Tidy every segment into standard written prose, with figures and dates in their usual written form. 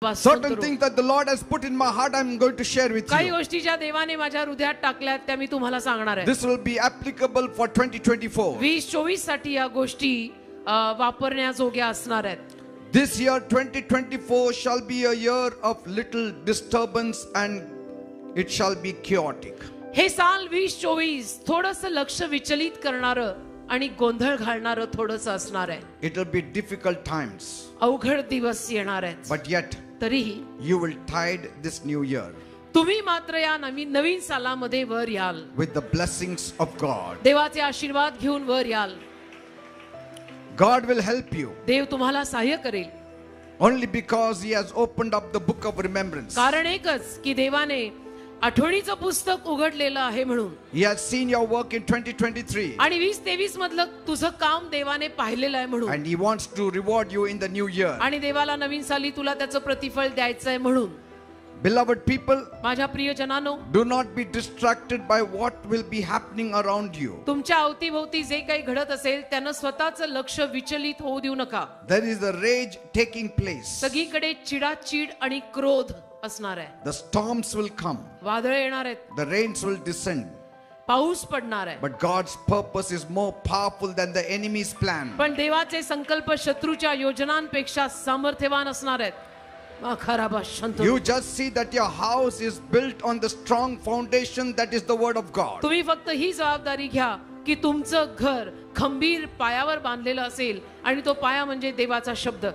Certain things that the Lord has put in my heart, I'm going to share with काही you. गोष्टी ज्या देवाने माझ्या हृदयात टाकल्यात त्या मी तुम्हाला सांगणार आहे. This will be applicable for 2024. 2024 साठी या गोष्टी वापरण्याजोग्या असणार आहेत. This year 2024 shall be a year of little disturbance and it shall be chaotic. हे साल 2024 थोडंसं लक्ष विचलित करणारं आणि गोंधळ घालणारं थोडंसं असणार आहे. It will be difficult times. अवघड दिवस येणार आहेत. But yet तरीही you will tide this new year तुम्ही मात्र या नवीन सालामध्ये वर याल. with the blessings of God. देवाचे आशीर्वाद घेऊन वर याल. God will help you देव तुम्हाला सहाय्य करेल. only because He has opened up the book of remembrance. कारण एकच की देवाने आठवणीचं पुस्तक उघडलेलं आहे म्हणून. He has seen your work in 2023. आणि 2023 मधलं तुझं काम देवाने पाहिलेलं आहे म्हणून. And He wants to reward you in the new year. आणि देवाला नवीन साली तुला त्याचं प्रतिफळ द्यायचं आहे म्हणून. Beloved people, माझ्या प्रियजनांनो, do not be distracted by what will be happening around you. तुमच्या अवतीभोवती जे काही घडत असेल त्यानं स्वतःचं लक्ष विचलित होऊ देऊ नका. There is a rage taking place. सगळीकडे चिडाचिड आणि क्रोध असणार आहे. The storms will come. वादळे येणार आहेत. The rains will descend. पाऊस पडणार आहे. But God's purpose is more powerful than the enemy's plan. पण देवाचे संकल्प शत्रूच्या योजनांपेक्षा सामर्थ्यवान असणार आहेत. You just see that your house is built on the strong foundation that is the word of God. तुम्ही फक्त ही जबाबदारी घ्या की तुमचं घर खंबीर पायावर बांधलेलं असेल आणि तो पाया म्हणजे देवाचा शब्द.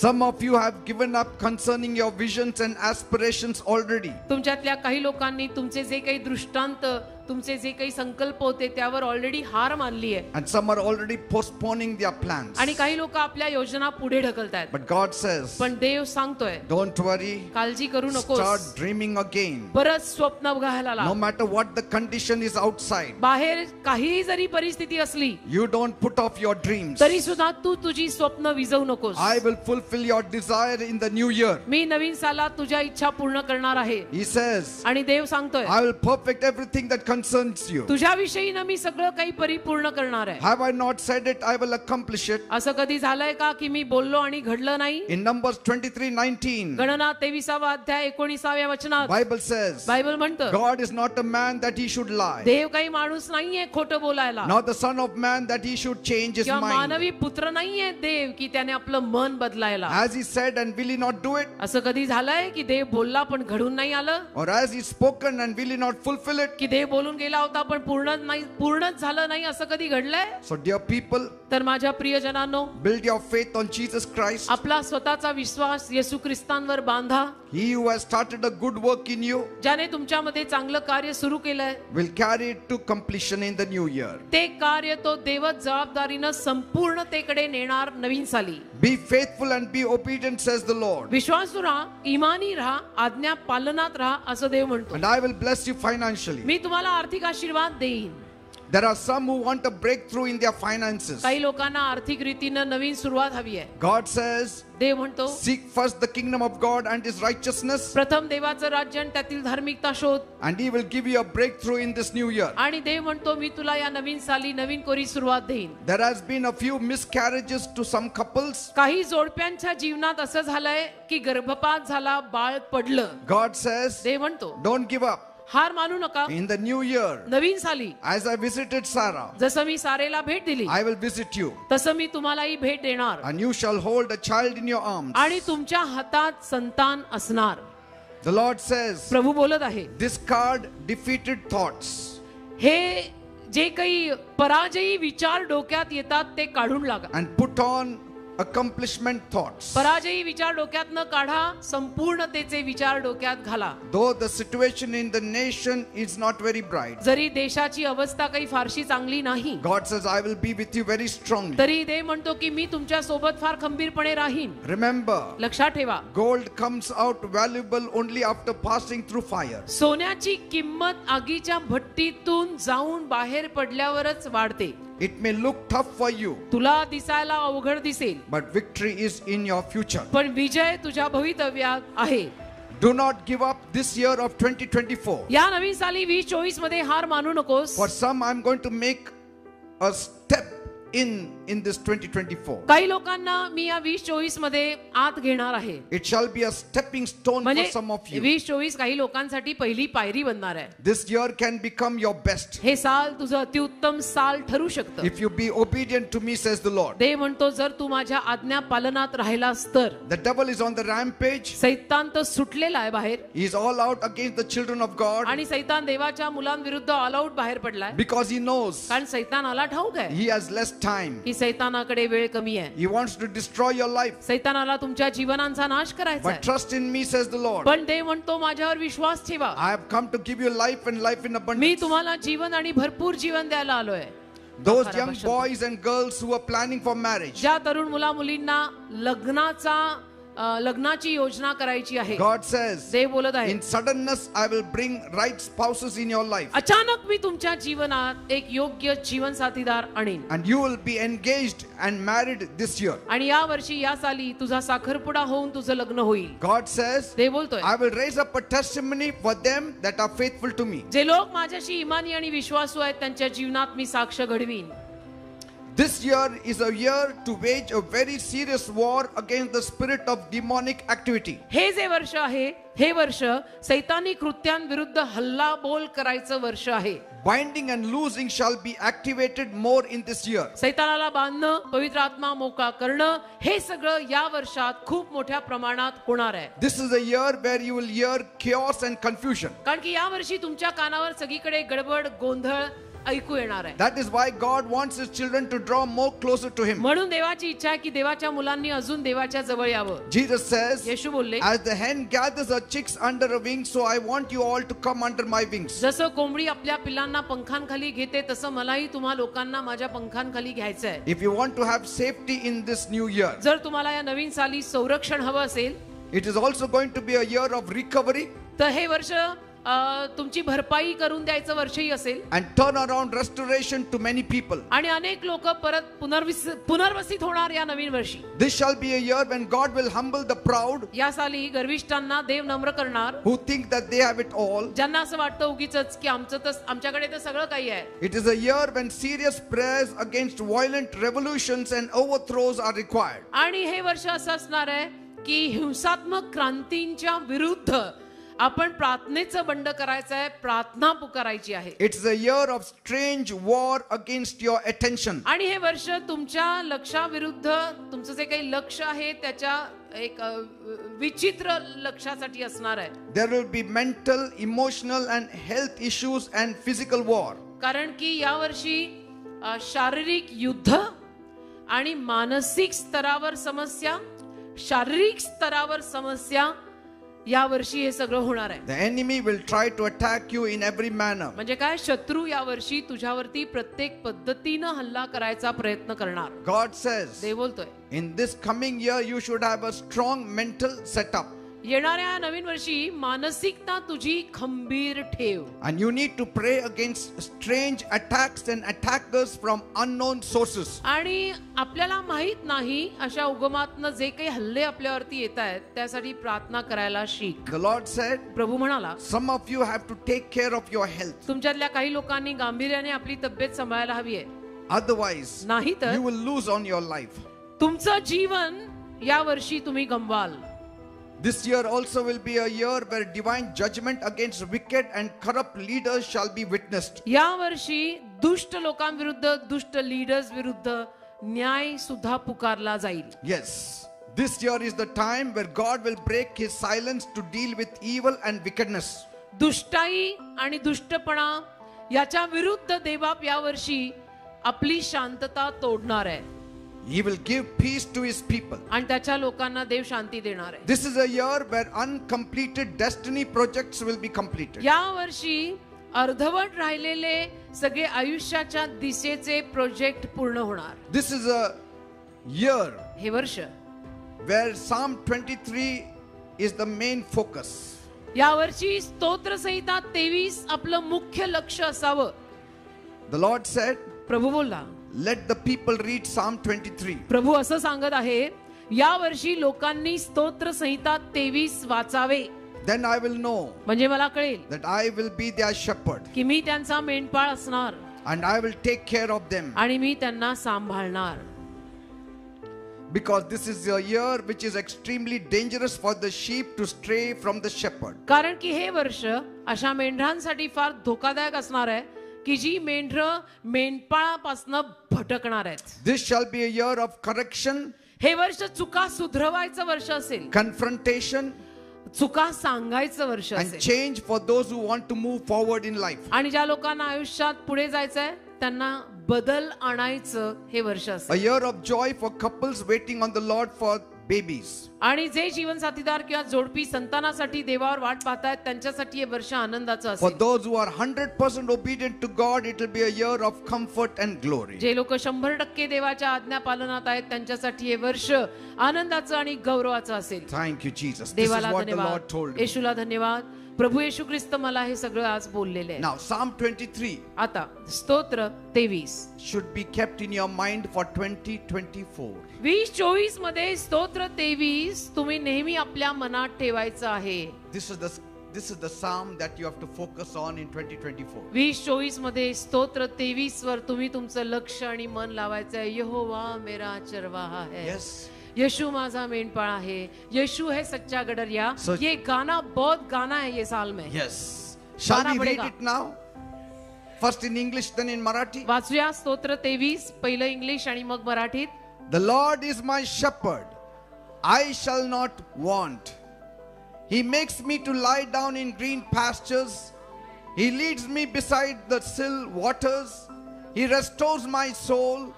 Some of you have given up concerning your visions and aspirations already. तुमच्यातल्या काही लोकांनी तुमचे जे काही दृष्टांत तुमचे जे काही संकल्प होते त्यावर ऑलरेडी हार मानली आहे. And some are already postponing their plans. आणि काही लोक आपल्या योजना पुढे ढकलतायत. But God says, पण देव सांगतोय, don't worry. काळजी करू नकोस. Start dreaming again. परत स्वप्न बघायला लाग. No matter what the condition is outside. बाहेर काहीही जरी परिस्थिती असली, you don't put off your dreams. तरी सुद्धा तू तुझी स्वप्न विझवू नकोस. I will fulfill your desire in the new year. मी नवीन सालात तुझ्या इच्छा पूर्ण करणार आहे. He says, आणि देव सांगतोय, I will perfect everything that concerns you. तुझ्याविषयी ना मी सगळं काही परिपूर्ण करणार आहे. Have I not said it? I will accomplish it. असं कधी झालंय का की मी बोललो आणि घडलं नाही? In Numbers 23:19. गणना 23वा अध्याय 19व्या वचनात Bible says, बायबल म्हणतं, God is not a man that he should lie. देव काही माणूस नाहीये खोटं बोलायला. Not the son of man that he should change his किंवा mind. मानवी पुत्र नाहीये देव की त्याने आपलं मन बदलायला. Has he said and will he not do it? असं कधी झालंय की देव बोलला पण घडून नाही आलं? Or has he spoken and will he not fulfill it? की देव बोलून गेला होता पण पूर्णच झालं नाही असं कधी घडलंय? So dear people, तर माझ्या प्रियजनांनो, build your faith on Jesus Christ. आपला स्वतःचा विश्वास येशू ख्रिस्तांवर बांधा. He who has started a good work in you ज्याने तुमच्यामध्ये चांगलं कार्य सुरू केलंय will carry it to completion in the new year. ते कार्य तो देवच जबाबदारीनं संपूर्णतेकडे नेणार नवीन साली. Be faithful and be obedient, says the Lord. विश्वासू राहा, इमानी राहा, आज्ञा पालनात राहा असं देव म्हणतो. And I will bless you financially. मी तुम्हाला आर्थिक आशीर्वाद देईन. There are some who want a breakthrough in their finances. काही लोकांना आर्थिक रीतीनं नवीन सुरुवात हवी आहे. God says, देव म्हणतो, seek first the kingdom of God and his righteousness, प्रथम देवाचं राज्य आणि त्यातील धार्मिकता शोध. and he will give you a breakthrough in this new year. आणि देव म्हणतो मी तुला या नवीन साली नवीन कोरी सुरुवात देईन. There has been a few miscarriages to some couples. काही जोडप्यांच्या जीवनात असं झालंय की गर्भपात झाला, बाळ पडलं. God says, देव म्हणतो don't give up. हार मानू नका. In the new year, नवीन साली as I visited Sarah, जसं मी सारेला भेट दिली I will visit you, तसं मी तुम्हालाही भेट देणार. and you shall hold a child in your arms. आणि तुमच्या हातात संतान असणार. The Lord says, प्रभू बोलत आहे, discard defeated thoughts. हे जे काही पराजयी विचार डोक्यात येतात ते काढून लागा. And put on accomplishment thoughts. पराजयी विचार डोक्यात न काढा, संपूर्णतेचे विचार डोक्यात घाला. Though the situation in the nation is not very bright, जरी देशाची अवस्था काही फारशी चांगली नाही, God says, I will be with you very strongly. तरी देव म्हणतो की मी तुमच्या सोबत फार खंबीरपणे राहीन. Remember, लक्षात ठेवा, gold comes out valuable only after passing through fire. सोन्याची किंमत आगीच्या भट्टीतून जाऊन बाहेर पडल्यावरच वाढते. It may look tough for you, तुला दिसायला अवघड दिसेल, but victory is in your future. पण विजय तुझ्या भवितव्यात आहे. Do not give up this year of 2024. या नवीन साली 2024 मध्ये हार मानू नकोस. For some, I'm going to make a step in this 2024. काही लोकांना मी या 2024 मध्ये आत घेणार आहे. It shall be a stepping stone for म्हणजे some of you. 2024 काही लोकांसाठी पहिली पायरी बनणार आहे. This year can become your best हे साल तुझं अतिउत्तम साल ठरू शकतं. if you be obedient to me, says the Lord. देव म्हणतो जर तू माझ्या आज्ञा पालनात राहिलास तर. The devil is on the rampage. सैतान तर सुटलेला आहे बाहेर He is all out against the children of God आणि सैतान देवाच्या मुलांविरुद्ध ऑल आउट बाहेर पडलाय. because he knows कारण सैतानाला ठाऊक आहे he has less time. की सैतानाकडे वेळ कमी आहे. He wants to destroy your life. सैतानाला तुमच्या जीवनांचा नाश करायचा But आहे. trust in me, says the Lord. पण देव म्हणतो माझ्यावर विश्वास ठेवा. I have come to give you life and life in me abundance. तुम्हाला जीवन आणि भरपूर जीवन द्यायला आलोय. Those young boys and girls who are planning for marriage, ज्या तरुण मुला मुलींना लग्नाची योजना करायची आहे, God says, देव बोलत आहे in suddenness I will bring right spouses in your life, अचानक मी तुमच्या जीवनात एक योग्य जीवन साथीदार आणीन. and you will be engaged and married this year. आणि या वर्षी या साली तुझा साखरपुडा होऊन तुझं लग्न होईल. God says, देव बोलतोय I will raise up a testimony for them that are faithful to me. जे लोक माझ्याशी इमानी आणि विश्वासू आहेत त्यांच्या जीवनात मी साक्ष घडवीन. This year is a year to wage a very serious war against the spirit of demonic activity. हे जे वर्ष आहे हे वर्ष सैतानी कृत्यांविरुद्ध हल्लाबोल करायचं वर्ष आहे. Binding and loosing shall be activated more in this year. सैतानाला बांधणं, पवित्र आत्मा मोकळा करणं हे सगळं या वर्षात खूप मोठ्या प्रमाणात होणार आहे. This is a year where you will hear chaos and confusion. कारण की या वर्षी तुमच्या कानावर सगळीकडे गडबड गोंधळ ऐकू येणार आहे. That is why God wants his children to draw more closer to him. म्हणून देवाची इच्छा आहे की देवाच्या मुलांनी अजून देवाच्या जवळ यावं. Jesus says, येशू बोलले, as the hen gathers her chicks under her wings, so I want you all to come under my wings. जसं कोंबडी आपल्या पिल्लांना पंखांखाली घेते तसं मलाही तुम्हा लोकांना माझ्या पंखांखाली घ्यायचं आहे. If you want to have safety in this new year, जर तुम्हाला या नवीन साली संरक्षण हवं असेल, it is also going to be a year of recovery तर हे वर्ष तुमची भरपाई करून द्यायचं वर्षही असेल and turn around restoration to many people. आणि अनेक लोक परत पुनर्वसित होणार या नवीन वर्षी. This shall be a year when God will humble the proud या साली गर्विष्ठांना देव नम्र करणार, who think that they have it all. ज्यांना असं वाटतं उगीचच की आमच्याकडे तर सगळं काही आहे. It is a year when serious prayers against violent revolutions and overthrows are required. आणि हे वर्ष असं असणार आहे की हिंसात्मक क्रांतींच्या विरुद्ध आपण प्रार्थनेचं बंड करायचं आहे, प्रार्थना पुकारायची आहे. It's a year of strange war against your attention. आणि हे वर्ष तुमच्या लक्षाविरुद्ध तुमचं जे काही लक्ष आहे त्याच्या एक विचित्र लक्षासाठी असणार आहे. There will be mental, emotional and health issues and physical war. कारण की या वर्षी शारीरिक युद्ध आणि मानसिक स्तरावर समस्या, शारीरिक स्तरावर समस्या या वर्षी हे सगळं होणार आहे. The enemy will try to attack you in every manner. म्हणजे काय, शत्रू या वर्षी तुझ्यावरती प्रत्येक पद्धतीनं हल्ला करायचा प्रयत्न करणार. God says, देव बोलतोय in this coming year you should have a strong mental setup. येणाऱ्या नवीन वर्षी मानसिकता तुझी खंबीर ठेव. And you need to pray against strange attacks and attackers from unknown sources. आणि आपल्याला माहित नाही अशा उगमातनं जे काही हल्ले आपल्यावरती येत आहेत त्यासाठी प्रार्थना करायला शिक. The Lord said, प्रभू म्हणाला, some of you have to take care of your health. तुमच्यातल्या काही लोकांनी गांभीर्याने आपली तब्येत सांभाळायला हवी आहे. Otherwise, नाही तर you will lose on your life. तुमचं जीवन या वर्षी तुम्ही गमवाल. This year also will be a year where divine judgment against wicked and corrupt leaders shall be witnessed. या वर्षी दुष्ट लोकांविरुद्ध, दुष्ट लीडर्स विरुद्ध न्याय सुद्धा पुकारला जाईल. Yes, this year is the time where God will break his silence to deal with evil and wickedness. दुष्टाई आणि दुष्टपणा याच्या विरुद्ध देवबाप या वर्षी आपली शांतता तोडणार आहे. He will give peace to his people. आणि त्याच्या लोकांना देव शांती देणार आहे. This is a year where uncompleted destiny projects will be completed. या वर्षी अर्धवट राहिलेले सगळे आयुष्याच्या दिशेचे प्रोजेक्ट पूर्ण होणार. This is a year हे वर्ष where Psalm 23 is the main focus. या वर्षी स्तोत्र संहिता 23 आपलं मुख्य लक्ष असावं. The Lord said, प्रभू बोलला, let the people read Psalm 23. प्रभू असं सांगत आहे, या वर्षी लोकांनी स्तोत्र संहिता 23 वाचावे. Then I will know म्हणजे मला कळेल that I will be their shepherd. की मी त्यांचा मेंढपाळ असणार. and I will take care of them. आणि मी त्यांना सांभाळणार. Because this is a year which is extremely dangerous for the sheep to stray from the shepherd. कारण की हे वर्ष अशा मेंढरांसाठी फार धोकादायक असणार आहे की जी मेंढरं मेंढपाळापासून भटकणार आहेत. This shall be a year of correction, हे वर्ष चुका सुधरवायचं वर्ष असेल, confrontation, चुका सांगायचं वर्ष and असेल. change for those who want to move forward in life. आणि ज्या लोकांना आयुष्यात पुढे जायचंय त्यांना बदल आणायचं हे वर्ष A असेल. year of joy for couples waiting on the Lord for babies. आणि जे जीवन साथीदार किंवा जोडपी संतानासाठी देवावर वाट पाहतायत त्यांच्यासाठी हे वर्ष आनंदाचं For असेल. those who are 100% obedient to God, it will be a year of comfort and glory. जे लोक 100% देवाच्या आज्ञा पालनात आहेत त्यांच्यासाठी हे वर्ष आनंदाचं आणि गौरवाचं असेल. Thank you, Jesus. This is देवाला what the Lord धन्यवाद, told me. येशूला धन्यवाद. प्रभू येशू ख्रिस्त मला हे सगळं आज बोललेले आहे. Now, Psalm 23 आता स्तोत्र 23 should be kept in your mind for 2024. 2024 मध्ये स्तोत्र 23 तुम्ही नेहमी आपल्या मनात ठेवायचं आहे. This is the psalm that you have to focus on in 2024. 2024 मध्ये स्तोत्र 23 वर तुम्ही तुमचं लक्ष आणि मन लावायचं आहे. यहोवा मेरा चरवाहा है. Yes. यीशु माझा मेंढपाळ आहे. यीशु है सच्चा गडरिया. So- ये गाना बहुत गाना है ये साल में. Yes. Shall गाना we read पडेगा. it now? First in English, then in Marathi. वाचूया स्तोत्र 23 पहिलं इंग्लिश आणि मग मराठीत. The Lord is my shepherd. I shall not want. He makes me to lie down in green pastures. He leads me beside the still waters. He restores my soul.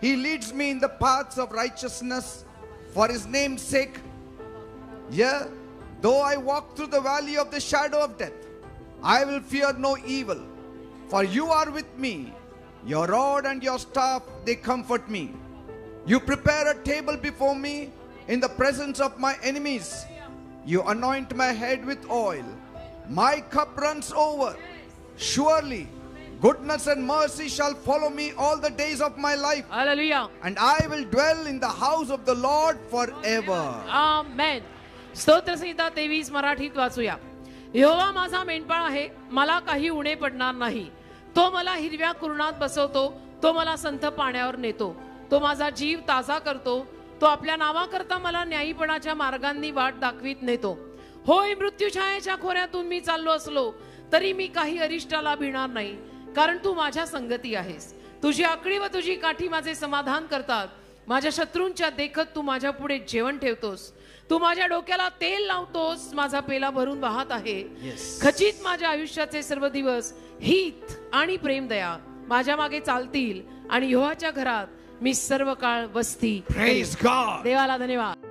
He leads me in the paths of righteousness for his name's sake. Yeah, though I walk through the valley of the shadow of death, I will fear no evil. For you are with me. Your rod and your staff, they comfort me. You prepare a table before me in the presence of my enemies. You anoint my head with oil. My cup runs over. Surely goodness and mercy shall follow me all the days of my life, hallelujah. and I will dwell in the house of the Lord forever. आमेन. स्तोत्र संहिता 23 मराठीत वाचूया. यहोवा माझा मेंढपाळ आहे, मला काही उणे पडणार नाही. तो मला हिरव्या कुरणात बसवतो, तो मला संथ पाण्यावर नेतो, तो माझा जीव ताजा करतो, तो आपल्या नावाकरता मला न्यायीपणाच्या मार्गांनी वाट दाखवीत नेतो. होय, मृत्यूछायेच्या खोऱ्यातून मी चाललो असलो तरी मी काही अरिष्टाला भिणार नाही, कारण तू माझ्या संगती आहेस. तुझी आकडी व तुझी काठी माझे समाधान करतात. माझ्या शत्रूंच्या देखत तू माझ्या पुढे जेवण ठेवतोस. तू माझ्या डोक्याला तेल लावतोस, माझा पेला भरून वाहत आहे. खचित माझ्या आयुष्याचे सर्व दिवस हित आणि प्रेम दया माझ्या मागे चालतील आणि यहोवाच्या घरात मी सर्व काळ वस्ती. Praise God. देवाला धन्यवाद.